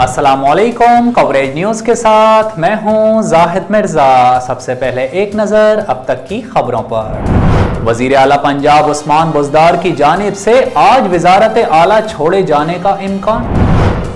अस्सलामुअलैकुम। Coverage news के साथ मैं हूं जाहिद मिर्ज़ा। सबसे पहले एक नज़र अब तक की खबरों पर। वज़ीर आला पंजाब उस्मान बुज़दार की जानिब से आज वज़ारत आला छोड़े जाने का इम्कान।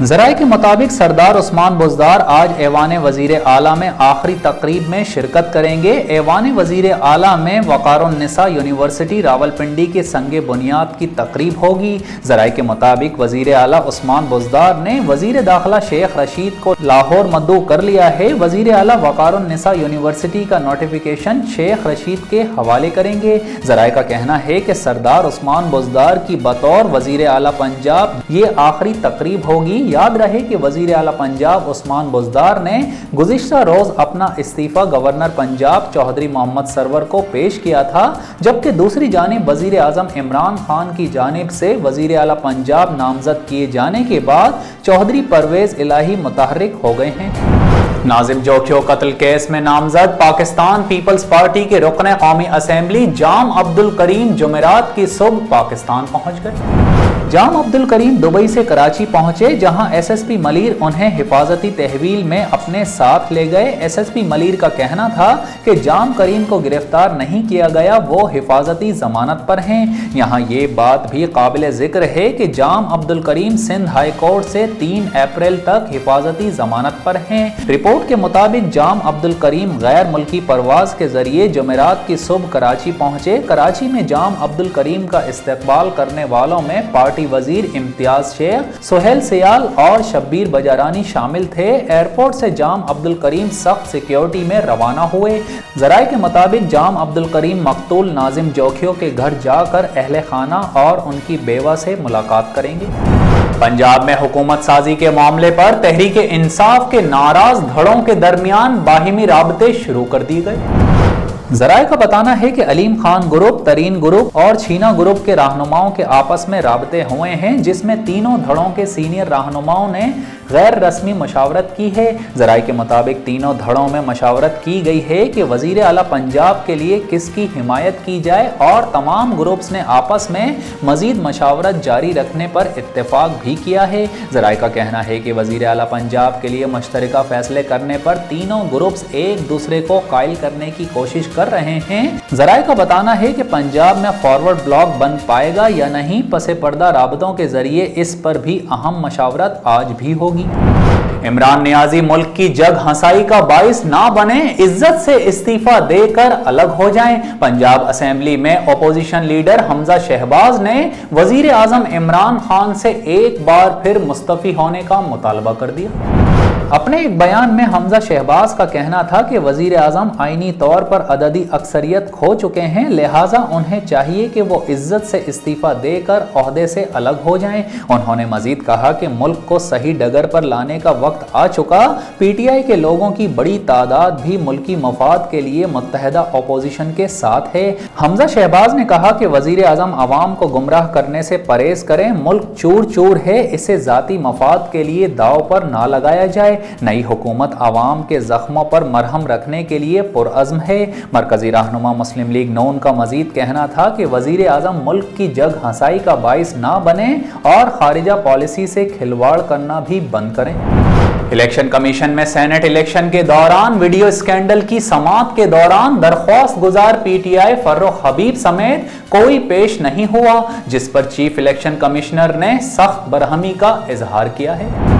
ज़राए के मुताबिक सरदार उस्मान बुज़दार आज ऐवान वज़ीर आला में आखिरी तकरीब में शिरकत करेंगे। ऐवान वज़ीर आला में वक़ारुन्निसा यूनिवर्सिटी रावलपिंडी के संगे बुनियाद की तकरीब होगी। ज़राए के मुताबिक वज़ीर आला उस्मान बुज़दार ने वज़ीर दाखिला शेख रशीद को लाहौर मद्दू कर लिया है। वज़ीर आला वक़ारुन्निसा यूनिवर्सिटी का नोटिफिकेशन शेख रशीद के हवाले करेंगे। ज़राए का कहना है कि सरदार उस्मान बुज़दार की बतौर वज़ीर आला पंजाब ये आखिरी तकरीब होगी। याद रहे कि वज़ीर आला पंजाब उस्मान बुज़दार ने गुज़िश्ता रोज़ अपना इस्तीफ़ा गवर्नर पंजाब चौधरी मोहम्मद सरवर को पेश किया था, जबकि दूसरी जानिब वज़ीर आज़म इमरान खान की जानिब से वज़ीर आला पंजाब नामज़द किए जाने के बाद चौधरी परवेज़ इलाही मुतहर्रिक हो गए हैं। नाज़िम जोखियो कत्ल केस में नामजद पाकिस्तान पीपल्स पार्टी के रुकने कौमी असेंबली जाम अब्दुल करीम जुमेरात की सुबह पाकिस्तान पहुंच गए। जाम अब्दुल करीम दुबई से कराची पहुंचे, जहां एसएसपी मलीर उन्हें हिफाजती तहवील में अपने साथ ले गए। एसएसपी मलीर का कहना था कि जाम करीम को गिरफ्तार नहीं किया गया, वो हिफाजती जमानत पर हैं। यहाँ ये बात भी काबिल जिक्र है कि जाम अब्दुल करीम सिंध हाई कोर्ट से 3 अप्रैल तक हिफाजती जमानत पर हैं। रिपोर्ट के मुताबिक जाम अब्दुल करीम गैर मुल्की परवाज के जरिए जुमेरात की सुबह कराची पहुंचे। कराची में जाम अब्दुल करीम का इस्तकबाल करने वालों में पार्टी वजीर इम्तियाज शेख, सुहेल सियाल और शब्बीर बजारानी शामिल थे। एयरपोर्ट से जाम अब्दुल करीम सख्त सिक्योरिटी में रवाना हुए। ज़राए के मुताबिक जाम अब्दुल करीम मकतूल नाज़िम जोखियो के घर जाकर अहले खाना और उनकी बेवा से मुलाकात करेंगे। पंजाब में हुकूमत साजी के मामले पर तहरीक इंसाफ के नाराज धड़ों के दरमियान बाहिमी राबते शुरू कर दिए गए। ज़राए का बताना है कि अलीम खान ग्रुप, तरीन ग्रुप और छीना ग्रुप के रहनुमाओं के आपस में राबते हुए हैं, जिसमें तीनों धड़ों के सीनियर रहनुमाओं ने गैर रस्मी मशावरत की है। ज़राए के मुताबिक तीनों धड़ों में मशावरत की गई है कि वज़ीर आला पंजाब के लिए किसकी हिमायत की जाए और तमाम ग्रुप्स ने आपस में मज़ीद मशावरत जारी रखने पर इत्तेफाक भी किया है। ज़राए का कहना है कि वज़ीर आला पंजाब के लिए मुश्तरका फैसले करने पर तीनों ग्रुप्स एक दूसरे को कायल करने की कोशिश कर रहे हैं। ज़राए का बताना है कि पंजाब में फॉरवर्ड ब्लॉक बन पाएगा या नहीं, पसे पर्दा राबतों के जरिए इस पर भी अहम मशावरत आज भी होगी। इमरान नियाजी मुल्क की जग हंसाई का बाइस ना बने, इज्जत से इस्तीफा देकर अलग हो जाएं। पंजाब असेंबली में अपोजिशन लीडर हमजा शहबाज ने वजीर आजम इमरान खान से एक बार फिर मुस्तफी होने का मुतालबा कर दिया। अपने एक बयान में हमजा शहबाज का कहना था कि वजीर आजम आईनी तौर पर अददी अक्सरियत खो चुके हैं, लिहाजा उन्हें चाहिए कि वो इज्जत से इस्तीफा देकर ओहदे से अलग हो जाएं। उन्होंने मजीद कहा कि मुल्क को सही डगर पर लाने का वक्त आ चुका। पीटीआई के लोगों की बड़ी तादाद भी मुल्की मफाद के लिए मुत्तहदा अपोजिशन के साथ है। हमजा शहबाज ने कहा कि वजीर आजम आवाम को गुमराह करने से परहेज करें, मुल्क चूर चूर है, इसे जाती मफाद के लिए दाव पर ना लगाया जाए। नई हुकूमत आवाम के जख्मों पर मरहम रखने के लिए पुरअज़्म है। मरकजी रहनुमा मुस्लिम लीग नून का मजीद कहना था कि वजीर आजम मुल्क की जग हंसाई का बाइस ना बने और खारिजा पॉलिसी से खिलवाड़ करना भी बंद करें। इलेक्शन कमीशन में सेनेट इलेक्शन के दौरान वीडियो स्कैंडल की समाअत के दौरान दरख्वास्त गुजार पीटीआई फर्रुख हबीब समेत कोई पेश नहीं हुआ, जिस पर चीफ इलेक्शन कमिश्नर ने सख्त बरहमी का इजहार किया है।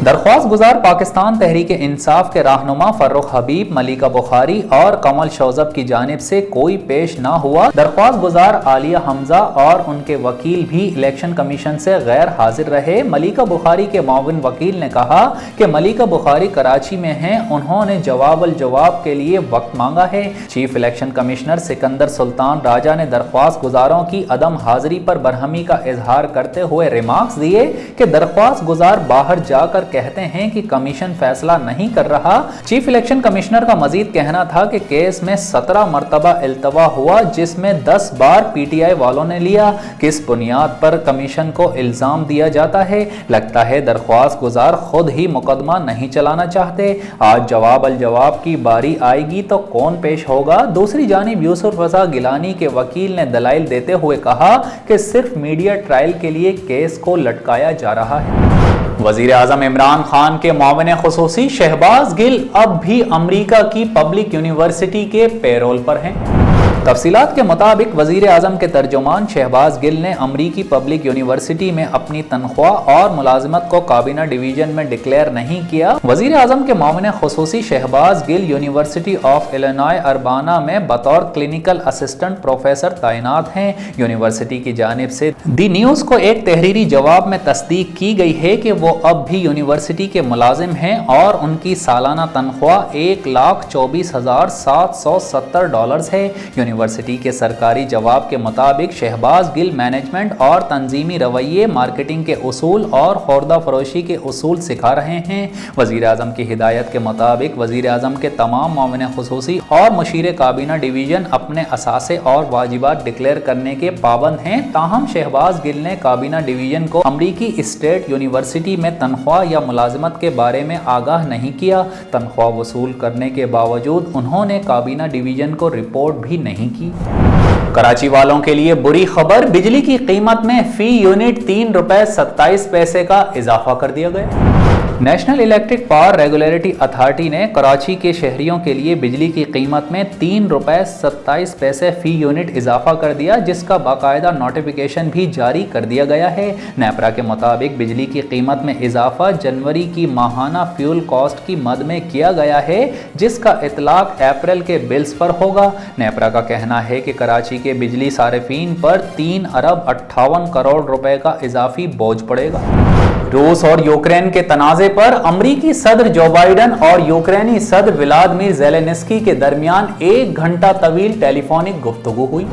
दरख्वास्त गुजार पाकिस्तान तहरीक इंसाफ के रहनुमा फर्रुख हबीब, मलिका बुखारी और कमल शौजब की जानिब से कोई पेश ना हुआ। दरख्वास्त गुजार आलिया हमजा और उनके वकील भी इलेक्शन कमीशन से गैर हाजिर रहे। मलिका बुखारी के माविन वकील ने कहा कि मलिका बुखारी कराची में हैं, उन्होंने जवाब के लिए वक्त मांगा है। Chief election commissioner Sikandar Sultan Raja ने दरख्वास्त गुजारों की अदम हाजिरी पर बरहमी का इजहार करते हुए रिमार्क्स दिए कि दरख्वास्त गुजार बाहर जाकर कहते हैं कि कमीशन फैसला नहीं कर रहा। चीफ इलेक्शन कमिश्नर का मजीद कहना था कि केस में 17 मरतबा इल्तवा हुआ, जिसमें 10 बार पीटीआई वालों ने लिया। किस बुनियाद पर कमीशन को इल्जाम दिया जाता है? लगता है दरख्वास्त गुजार खुद ही मुकदमा नहीं चलाना चाहते। आज जवाब की बारी आएगी तो कौन पेश होगा? दूसरी जानिब यूसुफ रजा गिलानी के वकील ने दलाइल देते हुए कहा कि सिर्फ मीडिया ट्रायल के लिए केस को लटकाया जा रहा है। वजीर आजम इमरान खान के मुआविन खुसूसी शहबाज गिल अब भी अमरीका की पब्लिक यूनिवर्सिटी के पेरोल पर हैं। तफसीलात के मुताबिक वजीर आजम के तर्जुमान शहबाज गिल ने अमरीकी पब्लिक यूनिवर्सिटी में अपनी तनख्वाह और मुलाजिमत को काबीना डिवीजन में डिक्लेयर नहीं किया। वजीर आजम के मुआविन खुसूसी Shahbaz Gill university of Illinois Urbana में बतौर क्लिनिकल असिस्टेंट प्रोफेसर तैनात हैं। यूनिवर्सिटी की जानिब से दी न्यूज़ को एक तहरीरी जवाब में तस्दीक की गई है कि वो अब भी यूनिवर्सिटी के मुलाजिम हैं और उनकी सालाना तनख्वाह $1,24,770 है। यूनिवर्सिटी के सरकारी जवाब के मुताबिक शहबाज गिल मैनेजमेंट और तंजीमी रवैये, मार्केटिंग के उसूल और खुर्दा फरोशी के उसूल सिखा रहे हैं। वजीर आजम की हिदायत के मुताबिक वजीर आजम के तमाम मुआविन खुसूसी और मुशीर काबीना डिवीजन अपने असासे और वाजिबात डिक्लेयर करने के पाबंद हैं। ताहम शहबाज गिल ने काबीना डिवीजन को अमरीकी स्टेट यूनिवर्सिटी में तनख्वाह या मुलाजिमत के बारे में आगाह नहीं किया। तनख्वाह वसूल करने के बावजूद उन्होंने काबीना डिवीजन को रिपोर्ट भी नहीं की। कराची वालों के लिए बुरी खबर, बिजली की कीमत में फी यूनिट ₹3.27 का इजाफा कर दिया गया। National electric power regulatory authority ने कराची के शहरियों के लिए बिजली की कीमत में ₹3.27 फी यूनिट इजाफा कर दिया, जिसका बाकायदा नोटिफिकेशन भी जारी कर दिया गया है। नेपरा के मुताबिक बिजली की कीमत में इजाफा जनवरी की माहाना फ्यूल कॉस्ट की मद में किया गया है, जिसका इतलाक अप्रैल के बिल्स पर होगा। नेपरा का कहना है कि कराची के बिजली सारिफीन पर 3 अरब 58 करोड़ रुपए का इजाफी बोझ पड़ेगा। रूस और यूक्रेन के तनाज़े पर अमरीकी सदर जो बाइडन और यूक्रेनी सदर व्लादिमीर ज़ेलेंस्की के दरमियान 1 घंटा तवील टेलीफोनिक गुफ्तगू हुई।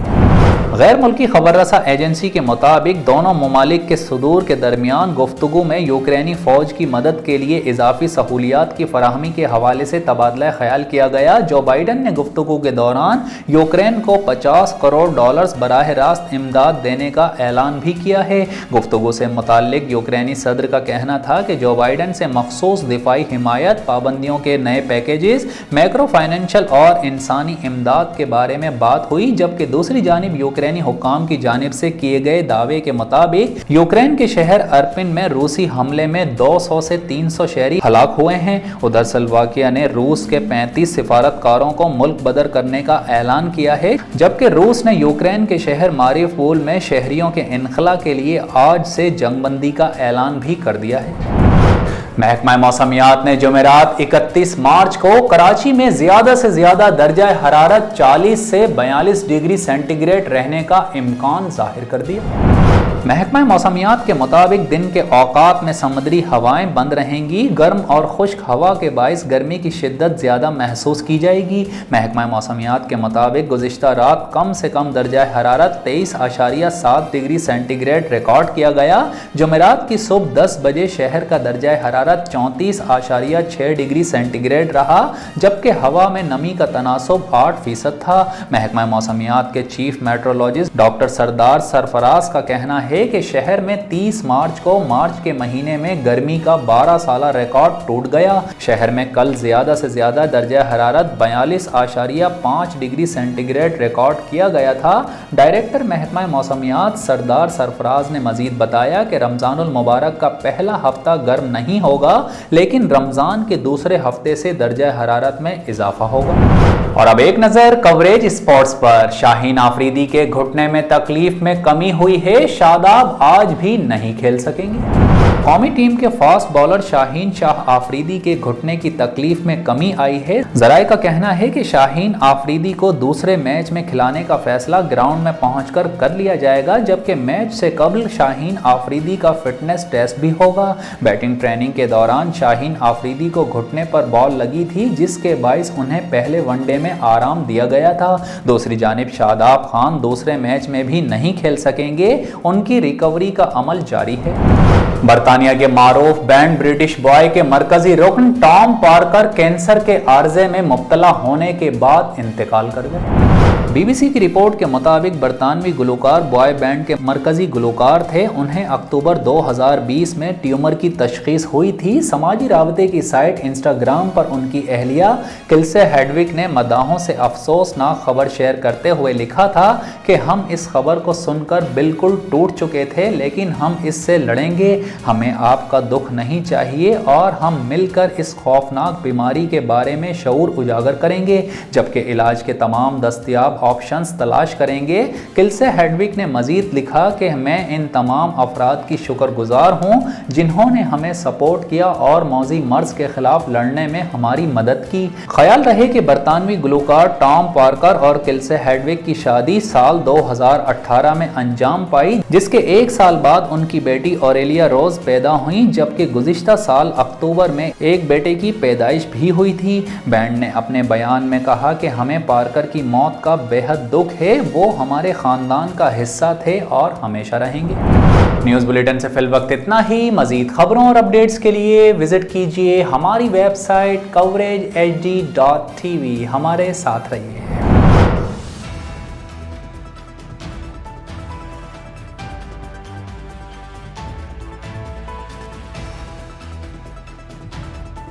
गैर मुल्की खबर रसा एजेंसी के मुताबिक दोनों ममालिक के सदूर के दरमियान गुफ्तगू में यूक्रेनी फौज की मदद के लिए इजाफी सहूलियात की फराहमी के हवाले से तबादला ख्याल किया गया। जो बाइडन ने गुफ्तगू के दौरान यूक्रेन को $50 करोड़ बराह रास्त इमदाद देने का ऐलान भी किया है। गुफ्तगू से मुताल्लिक यूक्रेनी सदर का कहना था कि जो बाइडन से मखसूस दिफाई हिमायत, पाबंदियों के नए पैकेजेस, मैक्रो फाइनेंशियल और इंसानी इमदाद के बारे में बात हुई, जबकि दूसरी जानिब यूक्रेनी हुक्काम की जानिब से किए गए दावे के मुताबिक यूक्रेन के शहर अर्पिन में रूसी हमले में 200 से 300 शहरी हलाक हुए हैं। उधर स्लोवाकिया ने रूस के 35 सिफारतकारों को मुल्क बदर करने का ऐलान किया है, जबकि रूस ने यूक्रेन के शहर मारिउपोल में शहरियों के इनखला के लिए आज से जंगबंदी का ऐलान भी कर दिया है। महकमा मौसमियात ने जुमेरात 31 मार्च को कराची में ज़्यादा से ज़्यादा दर्जा हरारत 40 से 42 डिग्री सेंटीग्रेड रहने का इम्कान जाहिर कर दिया। महकमा मौसमियात के मुताबिक दिन के औकात में समुद्री हवाएं बंद रहेंगी। गर्म और खुश्क हवा के बाइस गर्मी की शिद्दत ज़्यादा महसूस की जाएगी। महकमा मौसमियात के मुताबिक गुज़िश्ता रात कम से कम दर्जा हरारत 23.7 डिग्री सेंटीग्रेड रिकॉर्ड किया गया। जुमेरात की सुबह 10 बजे शहर का दर्जा हरारत 34.6 डिग्री सेंटीग्रेड रहा, जबकि हवा में नमी का तनासुब 8% था। महकमा मौसमियात के चीफ मेट्रोलॉजिस्ट डॉक्टर सरदार सरफराज का कहना है कि शहर में 30 मार्च को मार्च के महीने में गर्मी का 12 साला रिकॉर्ड टूट गया। शहर में कल ज्यादा से ज्यादा दर्जा हरारत 42.5 डिग्री सेंटीग्रेड रिकॉर्ड किया गया था। डायरेक्टर महकमा मौसमियात सरदार सरफराज ने मजीद बताया कि रमजानुल मुबारक का पहला हफ्ता गर्म नहीं होगा, लेकिन रमजान के दूसरे हफ्ते से दर्जा हरारत में इजाफा होगा। और अब एक नजर कवरेज स्पोर्ट्स पर। शाहीन आफरीदी के घुटने में तकलीफ में कमी हुई है, शादाब आज भी नहीं खेल सकेंगे। कौमी टीम के फास्ट बॉलर शाहीन शाह आफरीदी के घुटने की तकलीफ में कमी आई है। जराए का कहना है कि शाहीन आफरीदी को दूसरे मैच में खिलाने का फैसला ग्राउंड में पहुंचकर कर लिया जाएगा, जबकि मैच से कबल शाहीन आफरीदी का फिटनेस टेस्ट भी होगा। बैटिंग ट्रेनिंग के दौरान शाहीन आफरीदी को घुटने पर बॉल लगी थी, जिसके बाइस उन्हें पहले वनडे में आराम दिया गया था। दूसरी जानिब शादाब खान दूसरे मैच में भी नहीं खेल सकेंगे, उनकी रिकवरी का अमल जारी है। बरतानिया के मारूफ बैंड ब्रिटिश बॉय के मरकजी रुकन टॉम पार्कर कैंसर के आर्जे में मुब्तला होने के बाद इंतकाल कर गए। BBC की रिपोर्ट के मुताबिक बरतानवी गुलकार बॉय बैंड के मरकजी गुलकार थे। उन्हें अक्टूबर 2020 में ट्यूमर की तशखीस हुई थी। समाजी राबते की साइट इंस्टाग्राम पर उनकी अहलिया किल्से हेडविग ने मदाहों से अफसोसनाक खबर शेयर करते हुए लिखा था कि हम इस खबर को सुनकर बिल्कुल टूट चुके थे, लेकिन हम इससे लड़ेंगे। हमें आपका दुख नहीं चाहिए और हम मिलकर इस खौफनाक बीमारी के बारे में शऊर उजागर करेंगे, जबकि इलाज के तमाम दस्तयाब ऑप्शंस तलाश करेंगे। किल्से हेडविग ने मजीद लिखा कि मैं इन तमाम अफराद की शुक्रगुजार हूँ जिन्होंने हमें सपोर्ट किया और मौजी मर्ज के खिलाफ लड़ने में हमारी मदद की। ख्याल रहे कि बरतानवी गुलकार टॉम पार्कर और किल्से हेडविग की शादी साल 2018 में अंजाम पाई, जिसके एक साल बाद उनकी बेटी ऑरेलिया रोज पैदा हुई, जबकि गुज़िश्ता साल अक्टूबर में एक बेटे की पैदाइश भी हुई थी। बैंड ने अपने बयान में कहा कि हमें पार्कर की मौत का बेहद दुख है। वो हमारे खानदान का हिस्सा थे और हमेशा रहेंगे। न्यूज़ बुलेटिन से फिल वक्त इतना ही। मजीद खबरों और अपडेट्स के लिए विजिट कीजिए हमारी वेबसाइट coveragehd.tv। हमारे साथ रहिए।